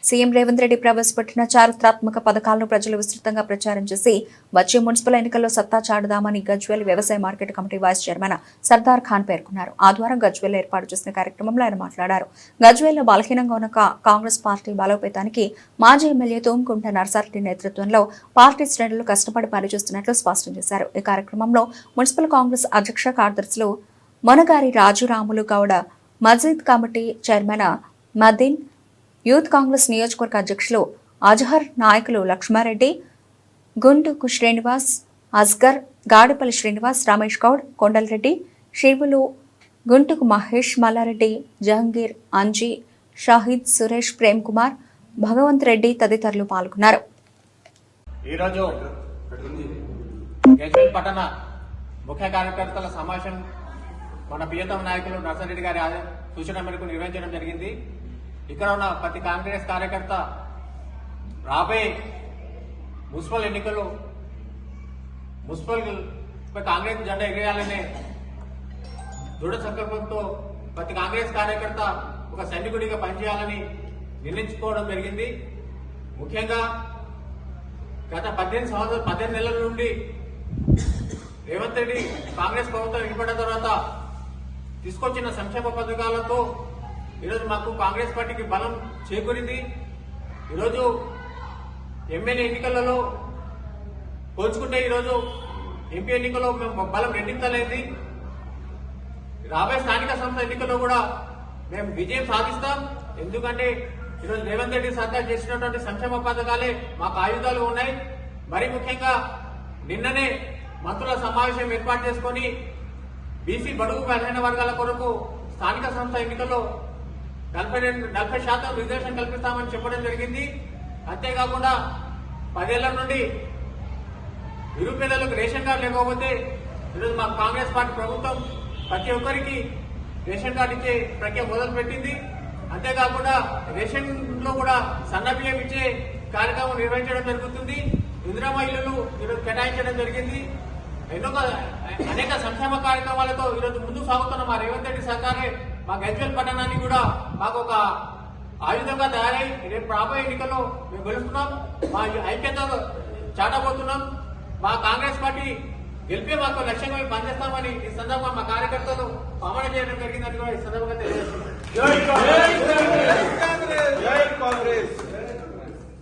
CM Revanth Reddy ప్రవేశపెట్టిన చారిత్రాత్మక పథకాలను ప్రజలు విస్తృతంగా ప్రచారం చేసి వచ్చే మున్సిపల్ ఎన్నికల్లో సత్తా చాటుదామని గజ్వేల్ వ్యవసాయ market committee vice chairman Sardar Khan పేర్కొన్నారు. ఆదివారం గజ్వేల్ ఏర్పాటు చేసిన కార్యక్రమంలో ఆయన మాట్లాడారు. గజ్వేల్లో బలహీనంగా ఉన్న కాంగ్రెస్ పార్టీ బలోపేతానికి మాజీ ఎమ్మెల్యే తోంకుంట నర్సారెడ్డి నేతృత్వంలో పార్టీ శ్రేణులు కష్టపడి పనిచేస్తున్నట్లు స్పష్టం చేశారు. ఈ కార్యక్రమంలో మున్సిపల్ కాంగ్రెస్ అధ్యక్ష కార్యదర్శులు మొనగారి రాజురాములు గౌడ, మస్జిద్ committee chairman Madeen, youth Congress నియోజకవర్గ అధ్యక్షులు అజహర్, నాయకులు లక్ష్మారెడ్డి, గుంటుకు శ్రీనివాస్, అస్గర్, గాడిపల్లి శ్రీనివాస్, రమేష్ గౌడ్, కొండలరెడ్డి, శివులు, గుంటుకు మహేష్, మల్లారెడ్డి, జహంగీర్, అంజీ, షాహిద్, సురేష్, ప్రేమ్ కుమార్, భగవంత్ రెడ్డి తదితరులు పాల్గొన్నారు. ఈరోజు గజ్వేల్ పట్టణ ముఖ్య కార్యకర్తల సమావేశం మన ప్రియతమ నాయకులు నర్సారెడ్డి గారి సూచన మేరకు నిర్వహించడం జరిగింది. ఇక్కడ ఉన్న ప్రతి కాంగ్రెస్ కార్యకర్త రాబోయే మున్సిపల్ ఎన్నికలు మున్సిపల్ కాంగ్రెస్ జెండా ఎగరేయాలనే దృఢ సంకల్పంతో ప్రతి కాంగ్రెస్ కార్యకర్త ఒక సైనికుడిగా పనిచేయాలని నిర్ణయించుకోవడం జరిగింది. ముఖ్యంగా గత 18 నెలల నుండి రేవంత్ రెడ్డి కాంగ్రెస్ ప్రభుత్వం ఏర్పడిన తర్వాత తీసుకొచ్చిన సంక్షేమ పథకాలతో ఈరోజు మాకు కాంగ్రెస్ పార్టీకి బలం చేకూరింది. ఈరోజు ఎమ్మెల్యే ఎన్నికలలో పోల్చుకుంటే ఈరోజు ఎంపీ ఎన్నికల్లో మేము బలం రెట్టించలేదు. రాబోయే స్థానిక సంస్థ ఎన్నికల్లో కూడా మేము విజయం సాధిస్తాం. ఎందుకంటే ఈరోజు రేవంత్ రెడ్డి సర్కార్ చేసినటువంటి సంక్షేమ పథకాలే మాకు ఆయుధాలు ఉన్నాయి. మరి ముఖ్యంగా నిన్ననే మంత్రుల సమావేశం ఏర్పాటు చేసుకుని బీసీ బడుగు బలహీన వర్గాల కొరకు స్థానిక సంస్థ ఎన్నికల్లో 40% రిజర్వేషన్ కల్పిస్తామని చెప్పడం జరిగింది. అంతేకాకుండా 10 ఏళ్ల నుండి నిరుపేదలకు రేషన్ కార్డు లేకపోతే ఈరోజు మా కాంగ్రెస్ పార్టీ ప్రభుత్వం ప్రతి ఒక్కరికి రేషన్ కార్డు ఇచ్చే ప్రక్రియ మొదలు పెట్టింది. అంతేకాకుండా రేషన్ లో కూడా సన్న బియ్యం ఇచ్చే కార్యక్రమం నిర్వహించడం జరుగుతుంది. ఇందిరమ్మ ఇళ్లను ఈరోజు కేటాయించడం జరిగింది. అనేక సంక్షేమ కార్యక్రమాలతో ఈరోజు ముందుకు సాగుతున్న మా రేవంత్ రెడ్డి సర్కారే మా గజ్వేల్ పట్టణాన్ని కూడా మాకు ఒక ఆయుధంగా తయారై రేపు రాబోయే ఎన్నికల్లో మేము గెలుస్తున్నాం. మా ఐక్యత చాటబోతున్నాం. మా కాంగ్రెస్ పార్టీ గెలిపే మాకు లక్ష్యంగా మేము పనిచేస్తామని ఈ సందర్భంగా మా కార్యకర్తలు ప్రమాణ చేయడం జరిగిందని కూడా ఈ సందర్భంగా తెలియజేస్తున్నాం.